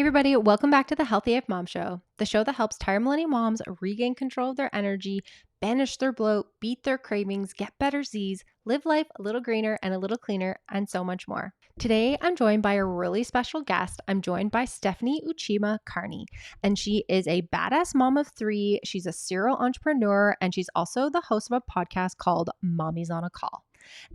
everybody, welcome back to the Healthy AF Mom Show, the show that helps tired millennial moms regain control of their energy, banish their bloat, beat their cravings, get better Z's, live life a little greener and a little cleaner, and so much more. Today, I'm joined by a really special guest. I'm joined by Stephanie Uchima-Carney, and she is a badass mom of three. She's a serial entrepreneur, and she's also the host of a podcast called Mommy's on a Call.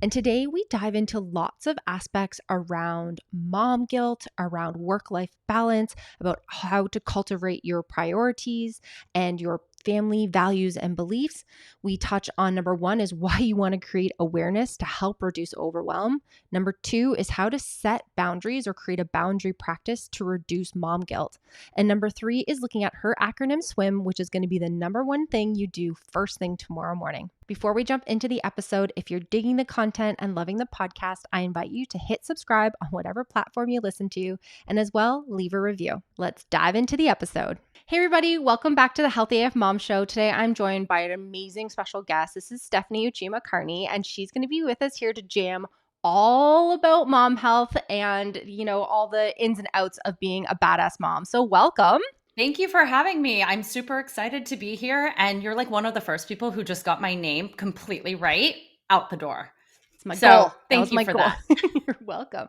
And today we dive into lots of aspects around mom guilt, around work-life balance, about how to cultivate your priorities and your family values and beliefs. We touch on number one is why you want to create awareness to help reduce overwhelm. Number two is how to set boundaries or create a boundary practice to reduce mom guilt. And number three is looking at her acronym S.W.I.M, which is going to be the number one thing you do first thing tomorrow morning. Before we jump into the episode, if you're digging the content and loving the podcast, I invite you to hit subscribe on whatever platform you listen to, and as well, leave a review. Let's dive into the episode. Hey everybody, welcome back to the Healthy AF Mom Show. Today I'm joined by an amazing special guest. This is Stephanie Uchima-Carney, and she's going to be with us here to jam all about mom health and, all the ins and outs of being a badass mom. So welcome. Thank you for having me. I'm super excited to be here. And you're like one of the first people who just got my name completely right out the door. It's my goal. Thank you for that. You're welcome.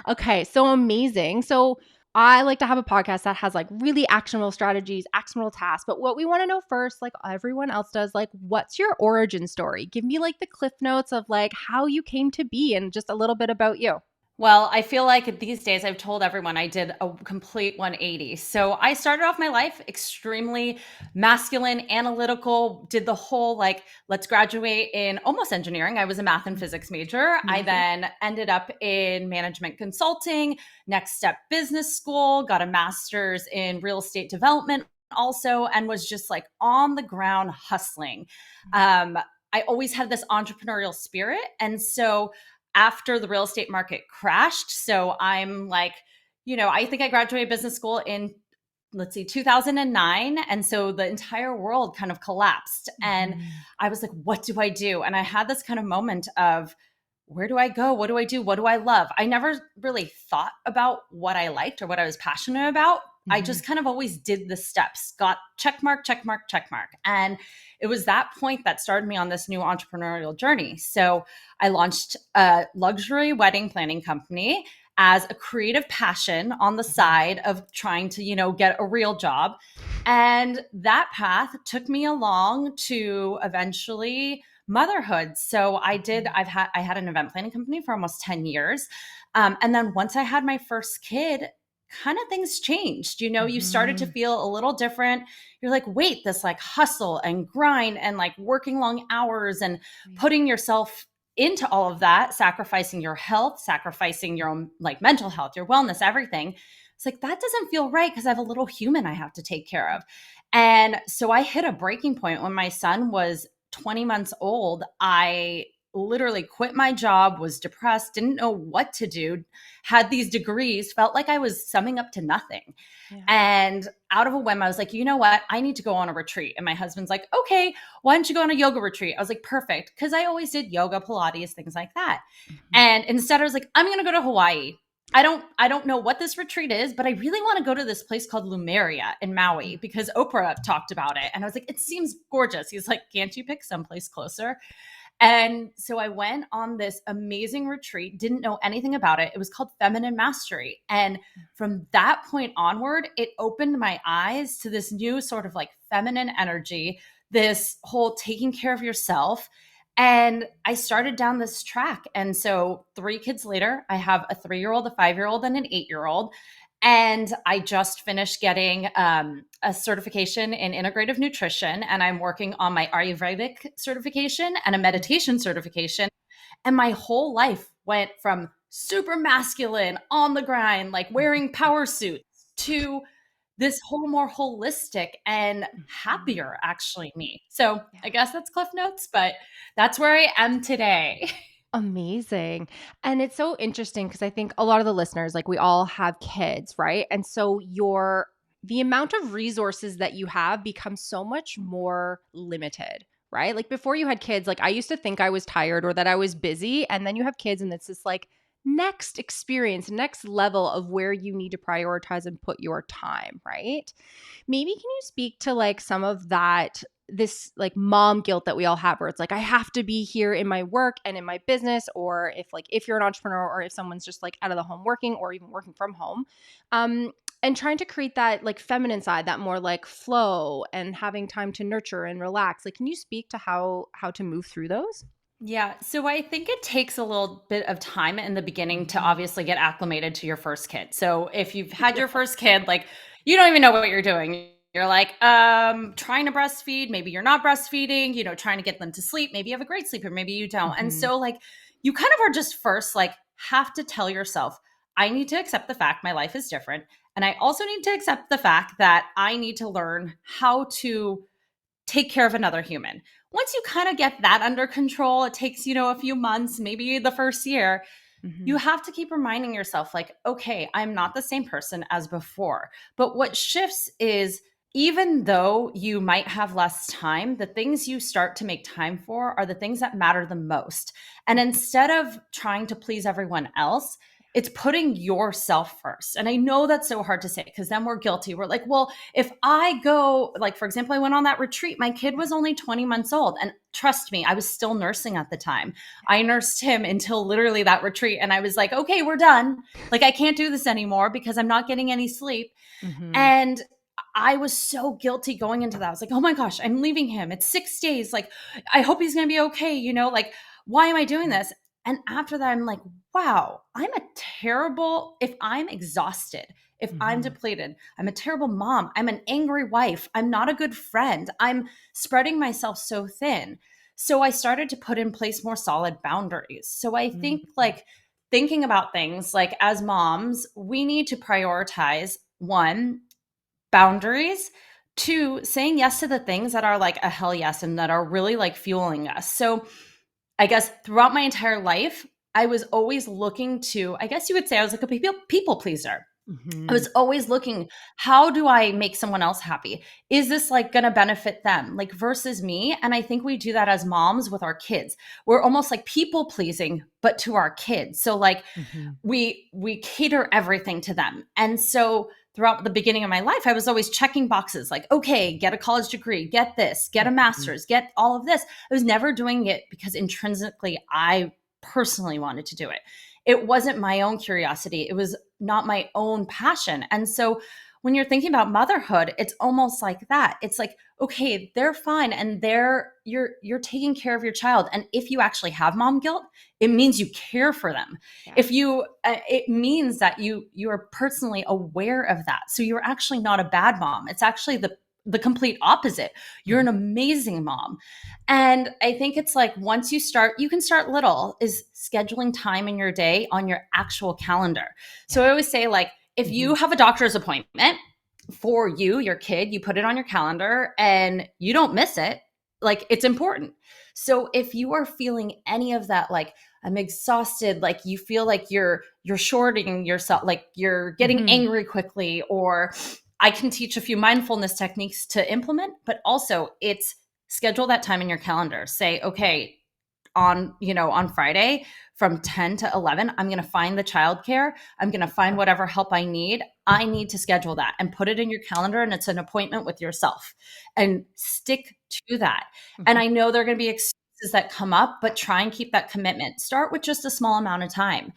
Okay, so amazing. So I like to have a podcast that has like really actionable strategies, actionable tasks. But what we want to know first, like everyone else does, like what's your origin story? Give me like the cliff notes of like how you came to be and just a little bit about you. Well, I feel like these days I've told everyone I did a complete 180. So I started off my life extremely masculine, analytical, did the whole like, let's graduate in almost engineering. I was a math and physics major. Mm-hmm. I then ended up in management consulting, next step business school, got a master's in real estate development also, and was just like on the ground hustling. I always had this entrepreneurial spirit. And so after the real estate market crashed. So I'm like, I think I graduated business school in, 2009. And so the entire world kind of collapsed. And I was like, what do I do? And I had this kind of moment of, where do I go? What do I do? What do I love? I never really thought about what I liked or what I was passionate about. I just kind of always did the steps, got check mark, check mark, check mark. And it was that point that started me on this new entrepreneurial journey. So I launched a luxury wedding planning company as a creative passion on the side of trying to, get a real job. And that path took me along to eventually motherhood. So I had an event planning company for almost 10 years. And then once I had my first kid, kind of things changed. You started to feel a little different. You're like, wait, this like hustle and grind and like working long hours and putting yourself into all of that, sacrificing your health, sacrificing your own like mental health, your wellness, everything. It's like, that doesn't feel right because I have a little human I have to take care of. And so I hit a breaking point when my son was 20 months old. I literally quit my job, was depressed, didn't know what to do, had these degrees, felt like I was summing up to nothing. Yeah. And out of a whim, I was like, you know what? I need to go on a retreat. And my husband's like, okay, why don't you go on a yoga retreat? I was like, perfect. Because I always did yoga, Pilates, things like that. And instead I was like, I'm going to go to Hawaii. I don't know what this retreat is, but I really want to go to this place called Lumeria in Maui because Oprah talked about it. And I was like, it seems gorgeous. He's like, can't you pick someplace closer? And so I went on this amazing retreat, didn't know anything about it. It was called Feminine Mastery. And from that point onward, it opened my eyes to this new sort of like feminine energy, this whole taking care of yourself. And I started down this track. And so 3 kids later, I have a 3-year-old, a 5-year-old, and an 8-year-old. And I just finished getting a certification in integrative nutrition, and I'm working on my Ayurvedic certification and a meditation certification. And my whole life went from super masculine, on the grind, like wearing power suits, to this whole more holistic and happier, actually, me. So I guess that's Cliff Notes, but that's where I am today. Amazing. And it's so interesting because I think a lot of the listeners, like we all have kids, right? And so the amount of resources that you have becomes so much more limited, right? Like before you had kids, like I used to think I was tired or that I was busy, and then you have kids and it's just like next experience, next level of where you need to prioritize and put your time, right? Maybe can you speak to like some of that, this like mom guilt that we all have, where it's like I have to be here in my work and in my business, or if you're an entrepreneur, or if someone's just like out of the home working or even working from home, and trying to create that like feminine side, that more like flow and having time to nurture and relax. Like, can you speak to how to move through those? Yeah. So I think it takes a little bit of time in the beginning to Mhm. obviously get acclimated to your first kid. So if you've had your first kid, like you don't even know what you're doing. You're like, trying to breastfeed. Maybe you're not breastfeeding, trying to get them to sleep. Maybe you have a great sleep or maybe you don't. And Mhm. so like you kind of are just first like have to tell yourself, I need to accept the fact my life is different. And I also need to accept the fact that I need to learn how to take care of another human. Once you kind of get that under control, it takes, a few months, maybe the first year, you Mhm. have to keep reminding yourself, like, okay, I'm not the same person as before. But what shifts is even though you might have less time, the things you start to make time for are the things that matter the most. And instead of trying to please everyone else, it's putting yourself first. And I know that's so hard to say because then we're guilty. We're like, well, if I go, like, for example, I went on that retreat, my kid was only 20 months old. And trust me, I was still nursing at the time. I nursed him until literally that retreat. And I was like, okay, we're done. Like, I can't do this anymore because I'm not getting any sleep. Mhm. And I was so guilty going into that. I was like, oh my gosh, I'm leaving him. It's 6 days. Like, I hope he's going to be okay. Like, why am I doing Mhm. this? And after that, I'm like, wow, if I'm exhausted, if I'm Mhm. depleted, I'm a terrible mom. I'm an angry wife. I'm not a good friend. I'm spreading myself so thin. So I started to put in place more solid boundaries. So I think Mhm. like thinking about things like as moms, we need to prioritize one, boundaries, two, saying yes to the things that are like a hell yes and that are really like fueling us. So I guess throughout my entire life, I was always looking to, I guess you would say I was like a people pleaser. I Mhm. was always looking, how do I make someone else happy? Is this like going to benefit them? Like versus me. And I think we do that as moms with our kids. We're almost like people pleasing, but to our kids. So like Mhm. we cater everything to them. And so throughout the beginning of my life, I was always checking boxes like, okay, get a college degree, get this, get a Mhm. master's, get all of this. I was never doing it because intrinsically I personally wanted to do it. It wasn't my own curiosity. It was not my own passion. And so when you're thinking about motherhood, it's almost like that. It's like, okay, they're fine and you're taking care of your child. And if you actually have mom guilt, it means you care for them. Yeah. If you It means that you are personally aware of that. So you're actually not a bad mom. It's actually the complete opposite. You're Mhm. an amazing mom. And I think it's like once you can start little, is scheduling time in your day on your actual calendar. So Yeah. I always say, like, if you Mhm. have a doctor's appointment for you, your kid, you put it on your calendar and you don't miss it, like it's important. So if you are feeling any of that, like I'm exhausted, like you feel like you're shorting yourself, like you're getting Mhm. angry quickly, or I can teach a few mindfulness techniques to implement, but also it's schedule that time in your calendar. Say, okay, on Friday from 10 to 11, I'm going to find the childcare. I'm going to find whatever help I need. I need to schedule that and put it in your calendar. And it's an appointment with yourself and stick to that. And Mhm. I know there are going to be excuses that come up, but try and keep that commitment. Start with just a small amount of time.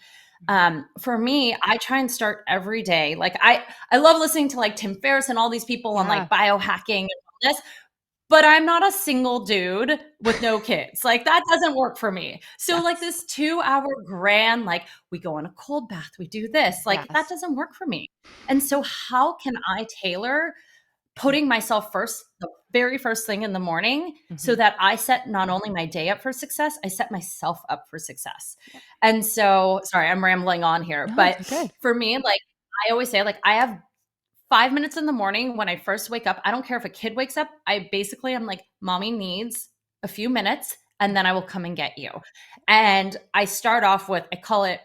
Mhm. For me, I try and start every day. Like I love listening to like Tim Ferriss and all these people on Yeah. like biohacking and all this, but I'm not a single dude with no kids. Like that doesn't work for me. So like Yes. this 2-hour grand, like we go in a cold bath, we do this, like that Yes. doesn't work for me. And so how can I tailor putting myself first the very first thing in the morning so Mhm. that I set not only my day up for success, I set myself up for success. Yep. And so, sorry, I'm rambling on here, No, but you're good. for me, like I always say, like I have 5 minutes in the morning when I first wake up. I don't care if a kid wakes up. I'm like, mommy needs a few minutes and then I will come and get you. And I start off with, I call it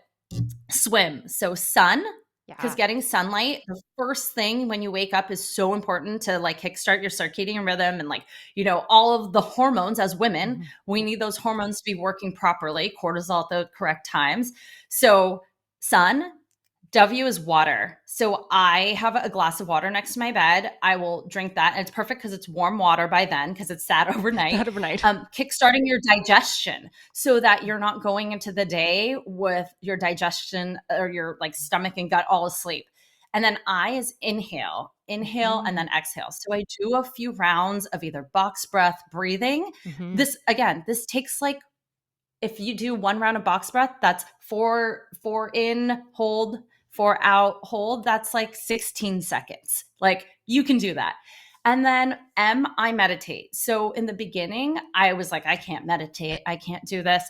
swim. So sun, because Yeah. getting sunlight, the first thing when you wake up is so important to like kickstart your circadian rhythm and like, all of the hormones as women, Mhm. we Yeah. need those hormones to be working properly, cortisol at the correct times. So Sun, W is water. So I have a glass of water next to my bed. I will drink that. And it's perfect because it's warm water by then because it's sat overnight. That overnight. Kickstarting your digestion so that you're not going into the day with your digestion or your like stomach and gut all asleep. And then I is inhale, and then exhale. So I do a few rounds of either box breath, breathing. Mm-hmm. This takes like, if you do one round of box breath, that's four in, hold, four out, hold. That's like 16 seconds. Like you can do that. And then M, I meditate. So in the beginning, I was like, I can't meditate. I can't do this.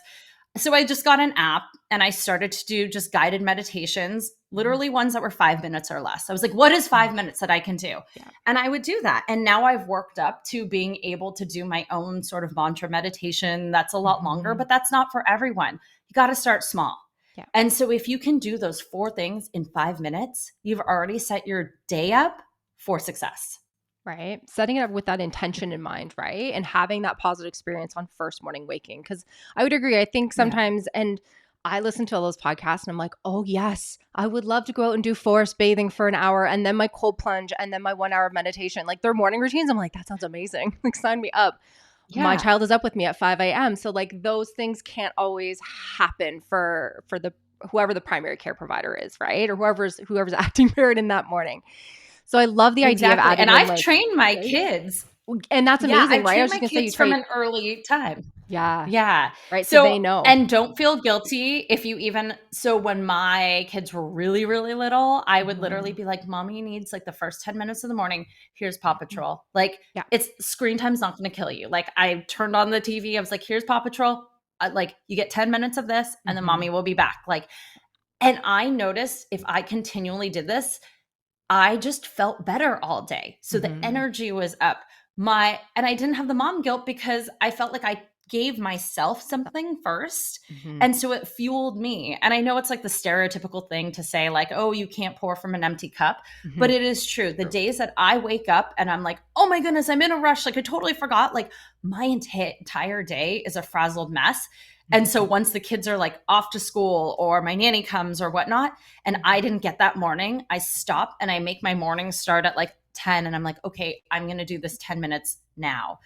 So I just got an app and I started to do just guided meditations, literally ones that were 5 minutes or less. I was like, what is 5 minutes that I can do? Yeah. And I would do that. And now I've worked up to being able to do my own sort of mantra meditation. That's a lot longer, but that's not for everyone. You got to start small. Yeah. And so if you can do those 4 things in 5 minutes, you've already set your day up for success. Right. Setting it up with that intention in mind, right? And having that positive experience on first morning waking. Because I would agree. I think sometimes, and I listen to all those podcasts and I'm like, oh, yes, I would love to go out and do forest bathing for an hour and then my cold plunge and then my 1 hour of meditation. Like their morning routines. I'm like, that sounds amazing. Like sign me up. My child is up with me at 5 a.m. So like those things can't always happen for the whoever the primary care provider is, right? Or whoever's acting parent in that morning. So I love the idea of Exactly. adding And in I've like, trained my right? kids. And that's Yeah, amazing, I've right? I trained was my just gonna say you kids from train. an early time. Yeah. Yeah. Right. So they So, know. and don't feel guilty if you even, so when my kids were really, really little, I would literally be like, mommy needs like the first 10 minutes of the morning. Here's Paw Patrol. Like Yeah. it's screen time's not going to kill you. Like I turned on the TV. I was like, here's Paw Patrol. Like you get 10 minutes of this and then mommy will be back. Like, and I noticed if I continually did this, I just felt better all day. So the energy was up. And I didn't have the mom guilt because I felt like I gave myself something first. And so it fueled me. And I know it's like the stereotypical thing to say, like, oh, you can't pour from an empty cup. But it is true. The days that I wake up and I'm like, oh my goodness, I'm in a rush. Like I totally forgot. Like my entire day is a frazzled mess. And so once the kids are like off to school or my nanny comes or whatnot, and I didn't get that morning, I stop and I make my morning start at like 10 and I'm like, okay, I'm going to do this 10 minutes now.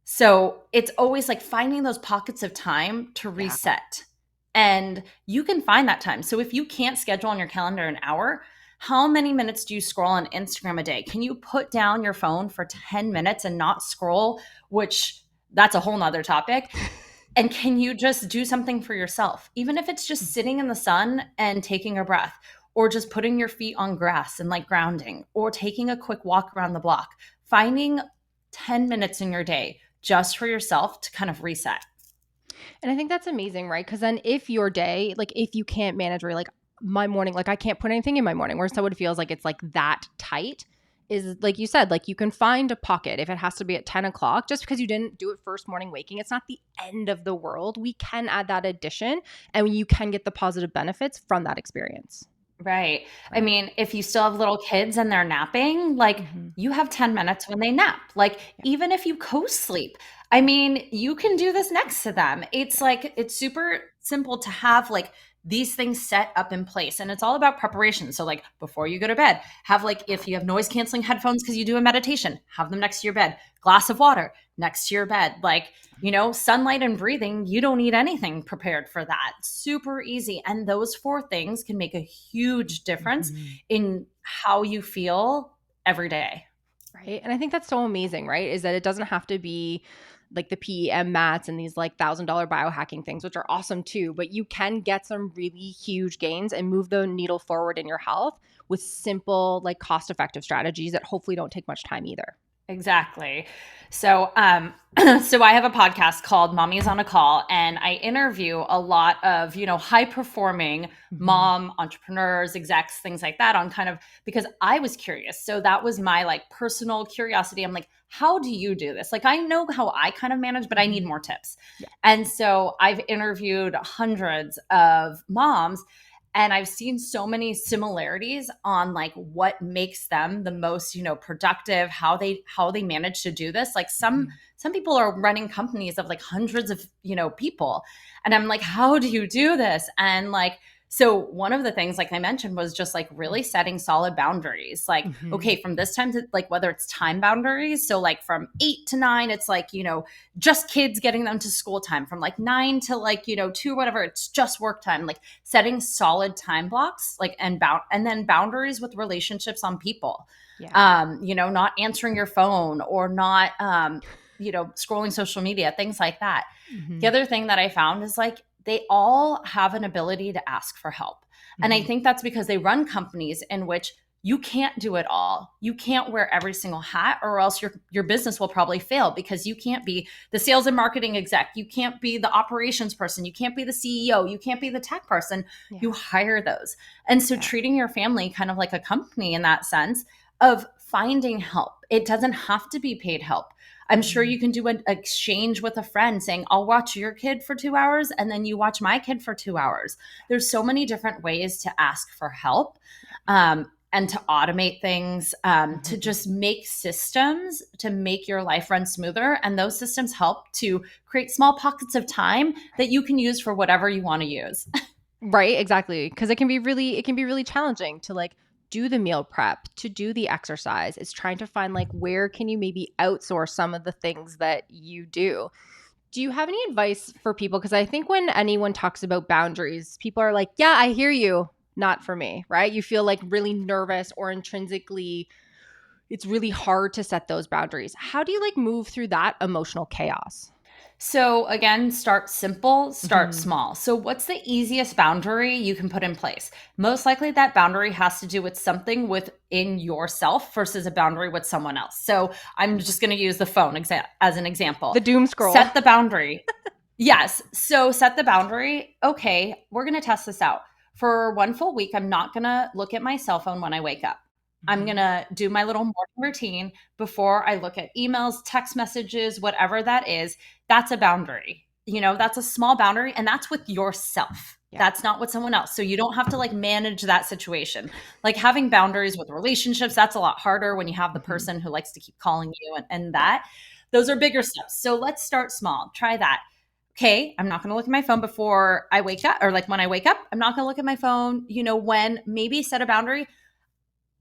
So it's always like finding those pockets of time to reset. And you can find that time. So if you can't schedule on your calendar an hour, how many minutes do you scroll on Instagram a day? Can you put down your phone for 10 minutes and not scroll, which that's a whole nother topic. And can you just do something for yourself? Even if it's just sitting in the sun and taking a breath, or just putting your feet on grass and like grounding, or taking a quick walk around the block, finding 10 minutes in your day just for yourself to kind of reset. And I think that's amazing, right? Because then if your day, like if you can't manage where like my morning, like I can't put anything in my morning where someone feels like it's like that tight, is like you said, like you can find a pocket if it has to be at 10 o'clock. Just because you didn't do it first morning waking, it's not the end of the world. We can add that addition and you can get the positive benefits from that experience. Right. I mean, if you still have little kids and they're napping, like you have 10 minutes when they nap. Like even if you co-sleep, I mean, you can do this next to them. It's like it's super simple to have like these things set up in place, and it's all about preparation. So like before you go to bed, have like if you have noise canceling headphones because you do a meditation, have them next to your bed. Glass of water next to your bed. Like, you know, sunlight and breathing, you don't need anything prepared for that. Super easy. And those 4 things can make a huge difference in how you feel every day. Right. And I think that's so amazing, right? Is that it doesn't have to be like the PEM mats and these like $1,000 biohacking things, which are awesome too, but you can get some really huge gains and move the needle forward in your health with simple, like cost effective strategies that hopefully don't take much time either. Exactly. So, so I have a podcast called Mommy's on a Call, and I interview a lot of, you know, high performing mom entrepreneurs, execs, things like that on kind of, because I was curious. So that was my like personal curiosity. I'm like, how do you do this? Like, I know how I kind of manage, but I need more tips. Yeah. And so I've interviewed hundreds of moms, and I've seen so many similarities on like what makes them the most, you know, productive, how they manage to do this. Like some people are running companies of like hundreds of, you know, people. And I'm like, how do you do this? And like So one of the things, like I mentioned, was just like really setting solid boundaries. Like, Mm-hmm. okay, from this time to like whether it's time boundaries. So like from 8 to 9, it's like, just kids getting them to school time. From like 9 to like, 2, whatever, it's just work time. Like setting solid time blocks, like and then boundaries with relationships on people. Yeah. Not answering your phone or not scrolling social media, things like that. The Mm-hmm. other thing that I found is like they all have an ability to ask for help. And I Mm-hmm. think that's because they run companies in which you can't do it all. You can't wear every single hat or else your business will probably fail because you can't be the sales and marketing exec, you can't be the operations person, you can't be the CEO, you can't be the tech person. You Yeah. hire those. And so Yeah. treating your family kind of like a company in that sense of finding help. It doesn't have to be paid help. I'm sure Mm-hmm. you can do an exchange with a friend saying, I'll watch your kid for 2 hours and then you watch my kid for 2 hours. There's so many different ways to ask for help, and to automate things, to Mm-hmm. just make systems to make your life run smoother. And those systems help to create small pockets of time that you can use for whatever you want to use. Right, exactly. Because it can be really challenging to like do the meal prep, to do the exercise. It's trying to find like where can you maybe outsource some of the things that you do. Do you have any advice for people? Because I think when anyone talks about boundaries, people are like, yeah, I hear you, not for me, right? You feel like really nervous or intrinsically it's really hard to set those boundaries. How do you like move through that emotional chaos? So again, start simple, start Hmm. small. So what's the easiest boundary you can put in place? Most likely that boundary has to do with something within yourself versus a boundary with someone else. So I'm just going to use the phone as an example. The doom scroll. Set the boundary. Yes. So set the boundary. Okay, we're going to test this out. For one full week, I'm not going to look at my cell phone when I wake up. I'm going Hmm. to do my little morning routine before I look at emails, text messages, whatever that is. That's a boundary. That's a small boundary and that's with yourself. Yeah. That's not with someone else. So you don't have to like manage that situation. Like having boundaries with relationships, that's a lot harder when you have the Hmm. person who likes to keep calling you and Yeah. that. Those are bigger steps. So let's start small. Try that. Okay, I'm not going to look at my phone before I wake up or like when I wake up. I'm not going to look at my phone, when maybe set a boundary.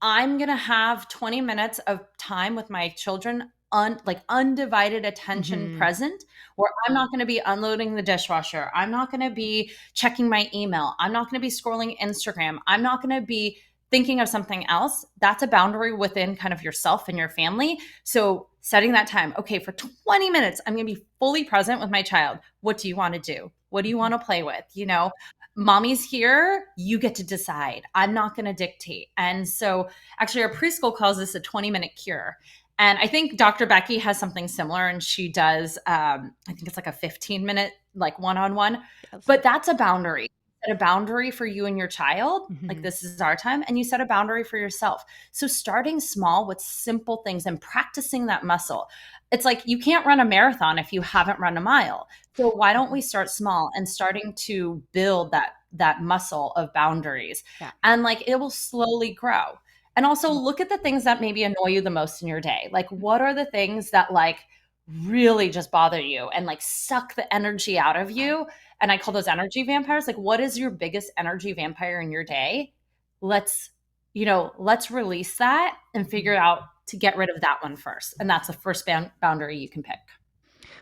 I'm going to have 20 minutes of time with my children, like undivided attention Hmm. present, where I'm not going to be unloading the dishwasher. I'm not going to be checking my email. I'm not going to be scrolling Instagram. I'm not going to be thinking of something else. That's a boundary within kind of yourself and your family. So setting that time, okay, for 20 minutes, I'm going to be fully present with my child. What do you want to do? What do you want to play with? Mommy's here, you get to decide. I'm not going to dictate. And so actually our preschool calls this a 20-minute cure. And I think Dr. Becky has something similar and she does, I think it's like a 15-minute, like one-on-one, Yes. but that's a boundary. Set a boundary for you and your child, like Hmm. this is our time, and you set a boundary for yourself. So starting small with simple things and practicing that muscle. It's like you can't run a marathon if you haven't run a mile. So why don't we start small and starting to build that muscle of boundaries, Yeah. and like it will slowly grow. And also look at the things that maybe annoy you the most in your day. Like what are the things that like really just bother you and like suck the energy out of you? And I call those energy vampires. Like what is your biggest energy vampire in your day? Let's let's release that and figure Mhm. out to get rid of that one first. And that's the first boundary you can pick.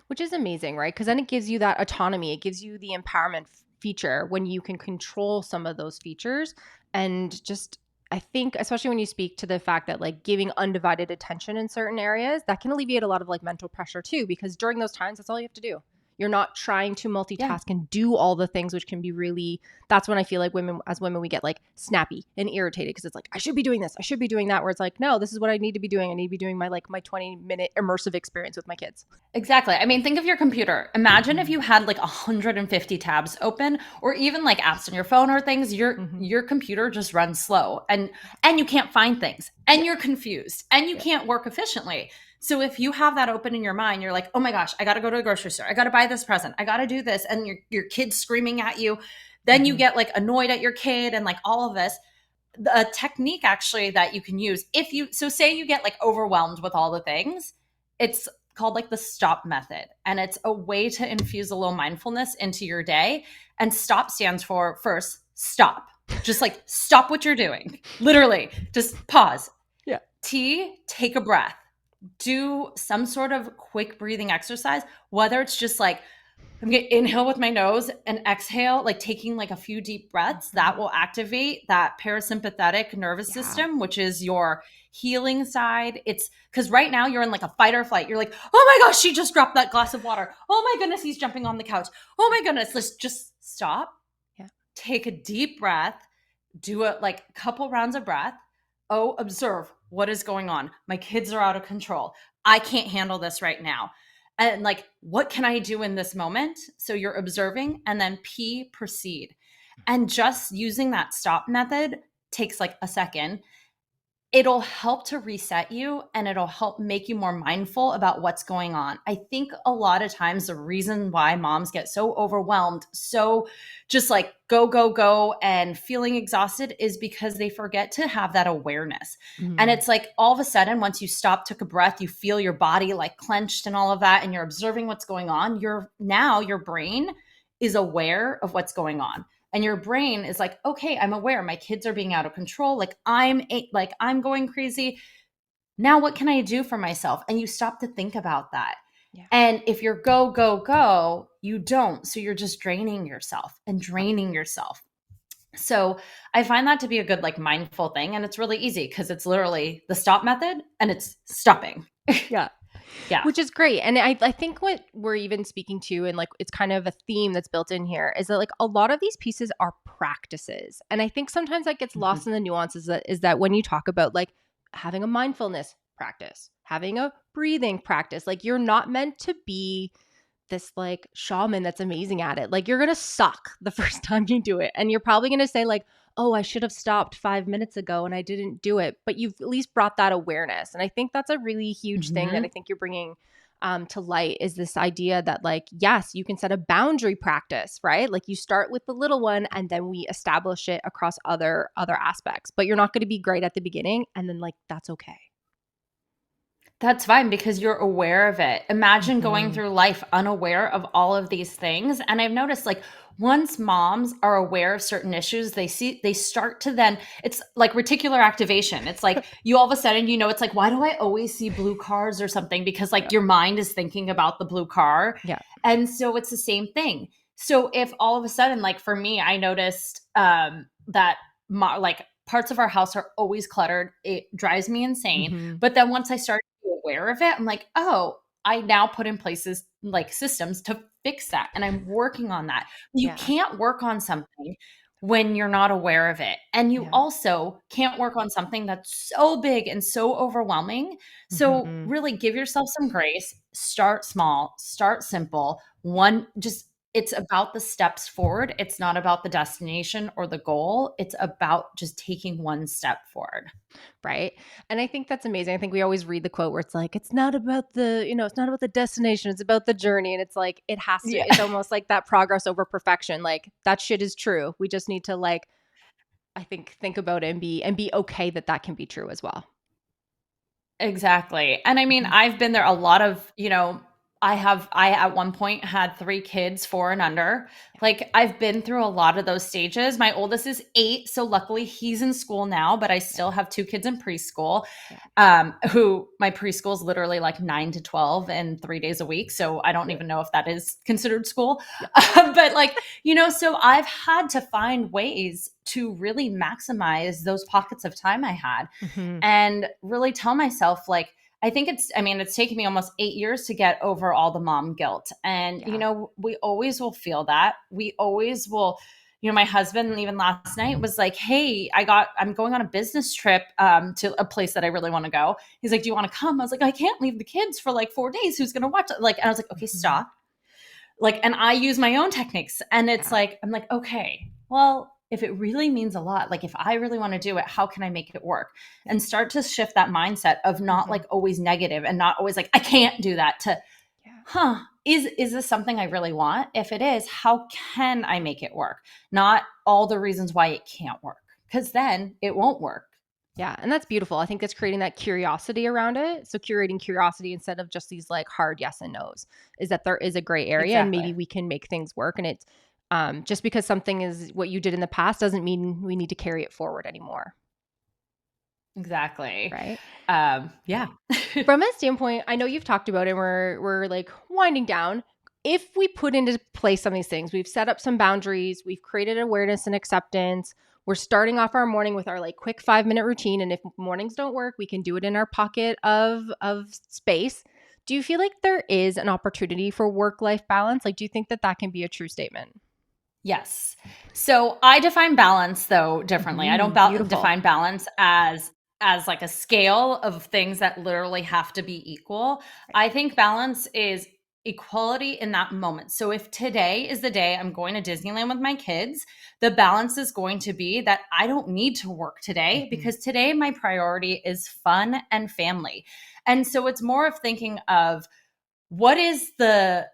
Which is amazing, right? Because then it gives you that autonomy. It gives you the empowerment feature when you can control some of those features. And just, I think, especially when you speak to the fact that like giving undivided attention in certain areas, that can alleviate a lot of like mental pressure too, because during those times, that's all you have to do. You're not trying to Yeah. multitask and do all the things, which can be really, that's when I feel like women, we get like snappy and irritated because it's like, I should be doing this, I should be doing that. Where it's like, no, this is what I need to be doing. I need to be doing my 20-minute immersive experience with my kids. Exactly. I mean, think of your computer. Imagine if Mhm. you had like 150 tabs open or even like apps on your phone or things, your Mhm. your computer just runs slow and you can't find things and Yeah. you're confused and you Yeah. can't work efficiently. So if you have that open in your mind, you're like, "Oh my gosh, I got to go to the grocery store. I got to buy this present. I got to do this." And your kid's screaming at you. Then you Mhm. get like annoyed at your kid and like all of this. A technique actually that you can use if you so say you get like overwhelmed with all the things, it's called like the stop method, and it's a way to infuse a little mindfulness into your day. And stop stands for, first, stop. Just like stop what you're doing. Literally, just pause. Yeah. T, take a breath. Do some sort of quick breathing exercise, whether it's just like I'm going to inhale with my nose and exhale, like taking like a few deep breaths. Mhm. That will activate that parasympathetic nervous Yeah. system, which is your healing side. It's because right now you're in like a fight or flight. You're like, oh my gosh, she just dropped that glass of water. Oh my goodness, he's jumping on the couch. Oh my goodness, let's just stop, Yeah. take a deep breath, do a like couple rounds of breath. Oh, observe what is going on. My kids are out of control. I can't handle this right now. And like, what can I do in this moment? So you're observing, and then P, proceed. And just using that stop method takes like a second. It'll help to reset you, and it'll help make you more mindful about what's going on. I think a lot of times the reason why moms get so overwhelmed, so just like go, go, go, and feeling exhausted is because they forget to have that awareness. And Mhm. it's like all of a sudden, once you stop, took a breath, you feel your body like clenched and all of that, and you're observing what's going on. Your brain is aware of what's going on, and your brain is like, okay, I'm aware my kids are being out of control, like I'm going crazy. Now what can I do for myself? And you stop to think about that. Yeah. And if you're go go go, you don't, so you're just draining yourself and Yep. draining yourself. So I find that to be a good like mindful thing, and it's really easy because it's literally the stop method and it's stopping. Yeah. Yeah. Which is great. And I think what we're even speaking to, and like it's kind of a theme that's built in here, is that like a lot of these pieces are practices. And I think sometimes that gets Mhm. lost in the nuances, that is that when you talk about like having a mindfulness practice, having a breathing practice, like you're not meant to be this like shaman that's amazing at it. Like you're going to suck the first time you do it. And you're probably going to say like, "Oh, I should have stopped 5 minutes ago and I didn't do it." But you've at least brought that awareness. And I think that's a really huge thing that I Mhm. think you're bringing to light, is this idea that like, yes, you can set a boundary practice, right? Like you start with the little one and then we establish it across other aspects. But you're not going to be great at the beginning, and then like that's okay. That's fine because you're aware of it. Imagine going Mhm. through life unaware of all of these things. And I've noticed like once moms are aware of certain issues, they start to then it's like reticular activation. It's like you all of a sudden, it's like, why do I always see blue cars or something? Because like Yeah. your mind is thinking about the blue car. Yeah. And so it's the same thing. So if all of a sudden, like for me, I noticed that like parts of our house are always cluttered. It drives me insane. Mhm. But then once I started aware of it, I'm like, oh, I now put in places like systems to fix that. And I'm working on that. You Yeah. can't work on something when you're not aware of it. And you Yeah. also can't work on something that's so big and so overwhelming. So Mhm. really give yourself some grace. Start small, start simple. One, just it's about the steps forward. It's not about the destination or the goal. It's about just taking one step forward. Right. And I think that's amazing. I think we always read the quote where it's like, it's not about it's not about the destination, it's about the journey. And it's like, Yeah. it's almost like that progress over perfection. Like that shit is true. We just need to like, I think about it and be okay that that can be true as well. Exactly. And I mean, Mhm. I've been there a lot of, I at one point had 3 kids, 4 and under. Yeah. Like I've been through a lot of those stages. My oldest is 8, so luckily he's in school now, but I Yeah. still have 2 kids in preschool. Yeah. Who my preschool is literally like 9 to 12 and 3 days a week, so I don't Yeah. even know if that is considered school. Yeah. But like, so I've had to find ways to really maximize those pockets of time I had Mhm. and really tell myself like it's taken me almost 8 years to get over all the mom guilt. And Yeah. we always will feel that. We always will. My husband even last night was like, hey, I'm going on a business trip to a place that I really want to go. He's like, do you want to come? I was like, I can't leave the kids for like 4 days. Who's going to watch it? Like, and I was like, okay, Mhm. stop. Like, and I use my own techniques, and it's Yeah. like I'm like, okay, well, if it really means a lot, like if I really want to do it, how can I make it work? Yeah. And start to shift that mindset of not Mhm. like always negative and not always like I can't do that, to Yeah. is this something I really want? If it is, how can I make it work? Not all the reasons why it can't work, because then it won't work. Yeah, and that's beautiful. I think that's creating that curiosity around it. So curating curiosity instead of just these like hard yes and nos, is that there is a gray area and maybe Exactly. we can make things work. And it's Just because something is what you did in the past doesn't mean we need to carry it forward anymore, Exactly. right? Yeah. From a standpoint, I know you've talked about it, and we're like winding down. If we put into place some of these things, we've set up some boundaries, we've created awareness and acceptance. We're starting off our morning with our like quick 5-minute routine, and if mornings don't work, we can do it in our pocket of space. Do you feel like there is an opportunity for work life balance? Like, do you think that that can be a true statement? Yes. So I define balance though differently. I don't Beautiful. define balance as like a scale of things that literally have to be equal. Right. I think balance is equality in that moment. So if today is the day I'm going to Disneyland with my kids, the balance is going to be that I don't need to work today Mm-hmm. because today my priority is fun and family. And so it's more of thinking of what is the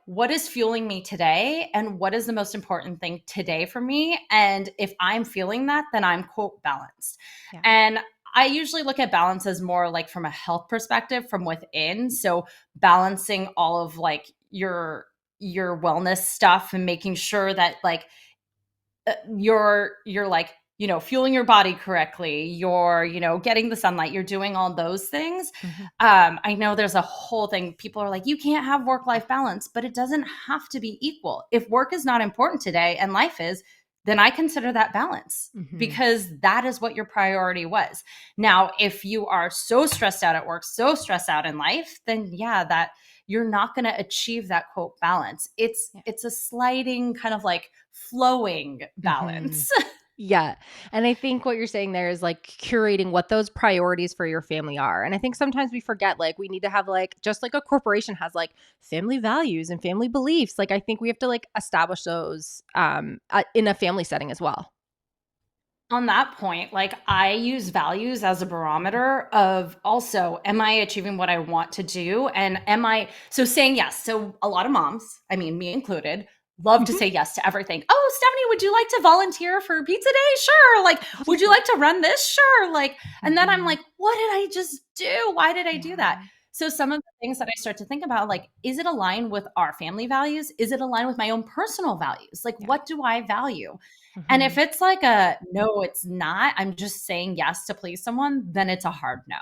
what is fueling me today and what is the most important thing today for me, and if I'm feeling that, then I'm quote balanced. Yeah. And I usually look at balance as more like from a health perspective from within, so balancing all of like your wellness stuff and making sure that like you're like, fueling your body correctly, you're, getting the sunlight, you're doing all those things. Mm-hmm. I know there's a whole thing, people are like, you can't have work life balance, but it doesn't have to be equal. If work is not important today and life is, then I consider that balance Mm-hmm. because that is what your priority was. Now if you are so stressed out at work, so stressed out in life, then yeah, that you're not going to achieve that quote balance. it's Yeah. it's a sliding kind of like flowing Mm-hmm. balance. Yeah. And I think what you're saying there is like curating what those priorities for your family are. And I think sometimes we forget like we need to have like just like a corporation has like family values and family beliefs. Like I think we have to like establish those in a family setting as well. On that point, like I use values as a barometer of also, am I achieving what I want to do? And am I so saying yes? So a lot of moms, I mean, me included, love to Mhm. say yes to everything. Oh, Stephanie, would you like to volunteer for pizza day? Sure. Like, would you Obviously. like to run this? Sure. Like, and then I'm Mhm. like, what did I just do? Why did I do that? Yeah. So some of the things that I start to think about, like, is it aligned with our family values? Is it aligned with my own personal values? Like, Yeah. what do I value? And if Mhm. it's like a no, it's not, I'm just saying yes to please someone, then it's a hard no.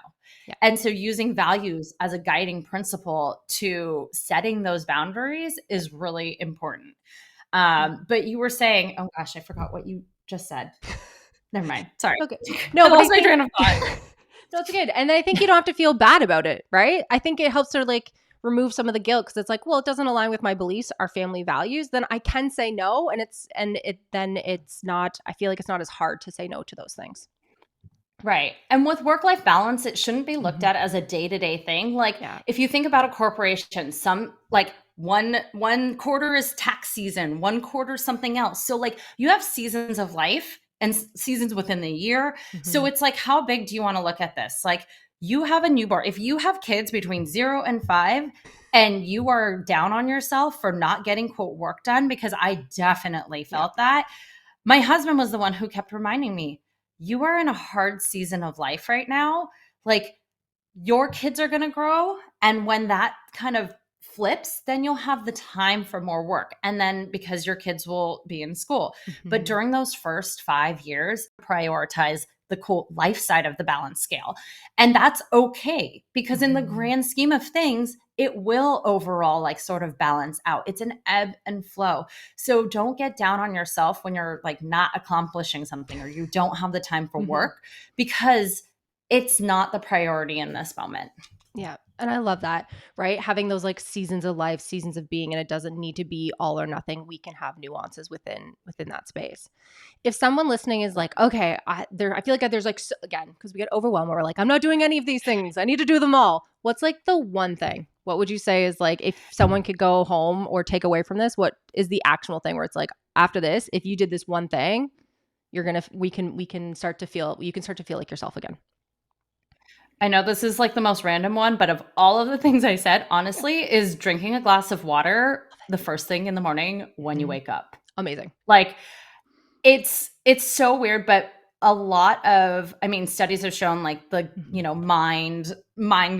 Yeah. And so using values as a guiding principle to setting those boundaries is really important. Yeah. But you were saying, oh gosh, I forgot what you just said. Never mind. Sorry. Okay. I No, but I lost my think train of thought. no, it's good. And I think you don't have to feel bad about it, right? I think it helps to like remove some of the guilt because it's like, well, it doesn't align with my beliefs, our family values. Then I can say no, and it's not. I feel like it's not as hard to say no to those things. Right. And with work life balance, it shouldn't be looked Hmm. at as a day to day thing. Like Yeah. if you think about a corporation, some like one quarter is tax season, one quarter something else. So like you have seasons of life and seasons within the year. So Hmm. it's like, how big do you want to look at this? Like you have a newborn. If you have kids between 0 and 5 and you are down on yourself for not getting quote work done, because I definitely Yeah. felt that, my husband was the one who kept reminding me, you are in a hard season of life right now. Like your kids are going to grow. And when that kind of flips, then you'll have the time for more work. And then because your kids will be in school. But Hmm. during those first 5 years, prioritize the cool life side of the balance scale. And that's okay because in the Hmm. grand scheme of things, it will overall like sort of balance out. It's an ebb and flow. So don't get down on yourself when you're like not accomplishing something or you don't have the time for Hmm. work because it's not the priority in this moment. Yeah. And I love that, right? Having those like seasons of life, seasons of being, and it doesn't need to be all or nothing. We can have nuances within that space. If someone listening is like, okay, I feel like there's like again because we get overwhelmed. Where we're like, I'm not doing any of these things. I need to do them all. What's like the one thing? What would you say is like if someone could go home or take away from this? What is the actionable thing where it's like after this, if you did this one thing, you're gonna we can start to feel you can start to feel like yourself again. I know this is like the most random one, but of all of the things I said, Yeah. honestly, is drinking a glass of water the first thing in the morning when you Mhm. wake up. Amazing. Like it's so weird, but a lot of, I mean, studies have shown like the, Mhm. mind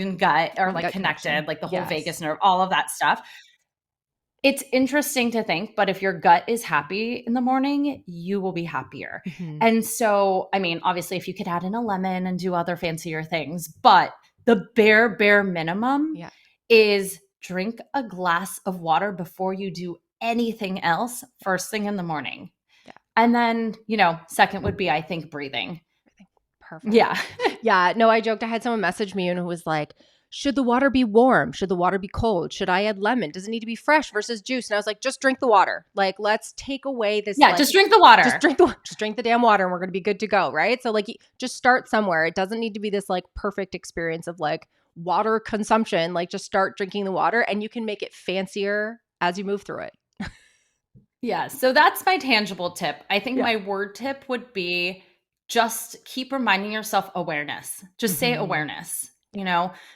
and gut are Mind like gut connection. connected, like the whole Yes. vagus nerve, all of that stuff. It's interesting to think, but if your gut is happy in the morning, you will be happier. Mhm. And so, I mean, obviously, if you could add in a lemon and do other fancier things, but the bare minimum Yeah. is drink a glass of water before you do anything else first thing in the morning. Yeah. And then, second would be, I think, breathing. Perfect. Yeah. Yeah. No, I joked. I had someone message me and it was like, should the water be warm? Should the water be cold? Should I add lemon? Does it need to be fresh versus juice? And I was like, just drink the water. Like, let's take away this, Yeah. like, Just drink the just water. drink the damn water and we're going to be good to go. Right. So like just start somewhere. It doesn't need to be this like perfect experience of like water consumption. Like just start drinking the water and you can make it fancier as you move through it. Yeah. So that's my tangible tip. I think Yeah. my word tip would be just keep reminding yourself awareness. Just say Mhm. awareness.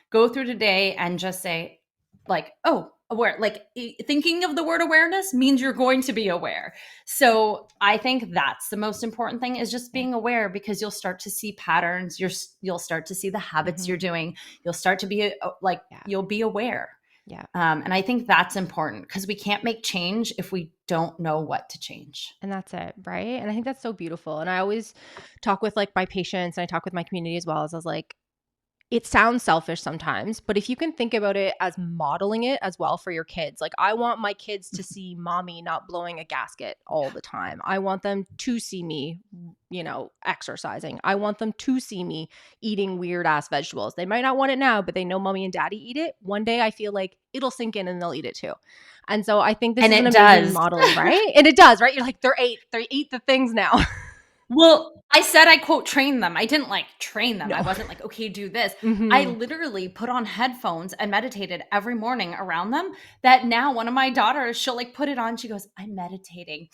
Go through today and just say, like, oh, aware. Like thinking of the word awareness means you're going to be aware. So I think that's the most important thing is just Yeah. being aware because you'll start to see patterns. You'll start to see the habits Mhm. you're doing. You'll start to be like, Yeah. you'll be aware. Yeah. And I think that's important because we can't make change if we don't know what to change. And that's it, right? And I think that's so beautiful. And I always talk with like my patients and I talk with my community as well as I was like, it sounds selfish sometimes, but if you can think about it as modeling it as well for your kids, like I want my kids to see mommy not blowing a gasket all the time. I want them to see me, exercising. I want them to see me eating weird ass vegetables. They might not want it now, but they know mommy and daddy eat it. One day I feel like it'll sink in and they'll eat it too. And so I think this And is an it amazing does. modeling, right? And it does, right? You're like, they eat the things now. Well, I said I quote train them. I didn't like train them. I No. wasn't like, okay, do this. I Hmm. literally put on headphones and meditated every morning around them. That now one of my daughters, she'll like put it on. She goes, I'm meditating.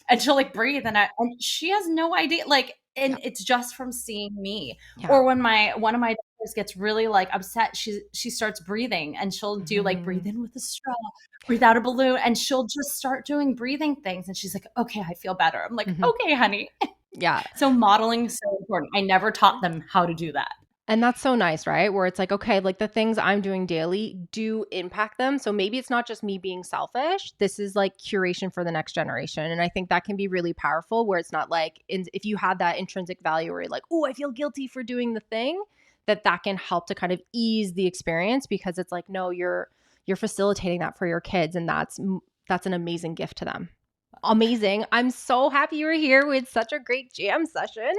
And she'll like breathe and she has no idea. Like, Yeah. and it's just from seeing me. Yeah. Or when one of my daughters gets really like upset, she starts breathing and she'll do like Hmm. breathe in with a straw, breathe out a balloon, and she'll just start doing breathing things. And she's like, okay, I feel better. I'm like, Hmm. okay, honey. Yeah. So modeling is so important. I never taught them how to do that. And that's so nice, right? Where it's like, okay, like the things I'm doing daily do impact them. So maybe it's not just me being selfish. This is like curation for the next generation. And I think that can be really powerful where it's not like, if you have that intrinsic value where you're like, oh, I feel guilty for doing the thing, that can help to kind of ease the experience because it's like, no, you're facilitating that for your kids. And that's an amazing gift to them. Amazing. I'm so happy you were here. We had such a great jam session.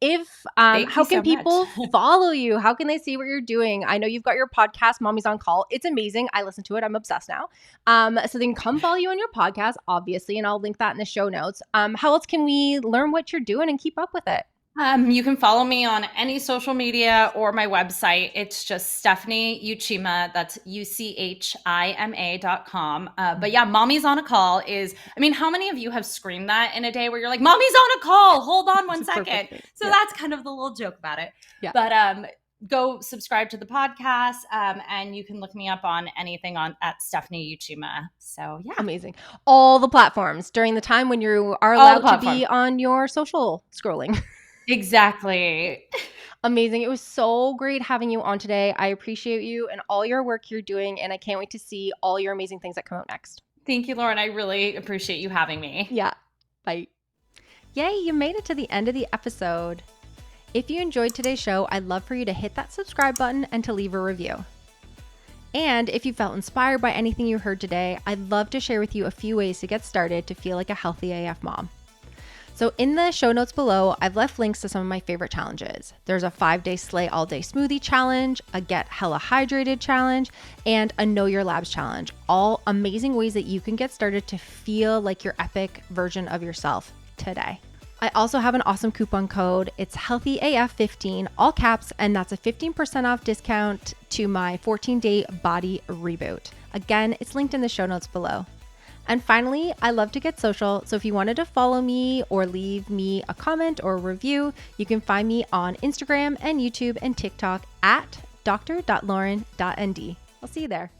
If Thank how you can so much. people follow you? How can they see what you're doing? I know you've got your podcast, Mommy's on Call. It's amazing. I listen to it. I'm obsessed now. So they can come follow you on your podcast, obviously, and I'll link that in the show notes. How else can we learn what you're doing and keep up with it? You can follow me on any social media or my website. It's just Stephanie Uchima. That's UCHIMA.com. But yeah, Mommy's on a Call I mean, how many of you have screamed that in a day where you're like, Mommy's on a call? Hold on It's one a second. perfect thing. So Yeah. that's kind of the little joke about it. Yeah. But go subscribe to the podcast, and you can look me up on anything at Stephanie Uchima. So yeah, Amazing. All the platforms during the time when you are all the allowed to platforms. be on your social scrolling. Exactly. Amazing. It was so great having you on today. I appreciate you and all your work you're doing, and I can't wait to see all your amazing things that come out next. Thank you, Lauren. I really appreciate you having me. Yeah. Bye. Yay, you made it to the end of the episode. If you enjoyed today's show, I'd love for you to hit that subscribe button and to leave a review. And if you felt inspired by anything you heard today, I'd love to share with you a few ways to get started to feel like a healthy AF mom. So in the show notes below, I've left links to some of my favorite challenges. There's a 5-day Slay All Day Smoothie challenge, a Get Hella Hydrated challenge, and a Know Your Labs challenge. All amazing ways that you can get started to feel like your epic version of yourself today. I also have an awesome coupon code. It's HealthyAF15, all caps, and that's a 15% off discount to my 14-day body reboot. Again, it's linked in the show notes below. And finally, I love to get social, so if you wanted to follow me or leave me a comment or a review, you can find me on Instagram and YouTube and TikTok at dr.lauren.nd. I'll see you there.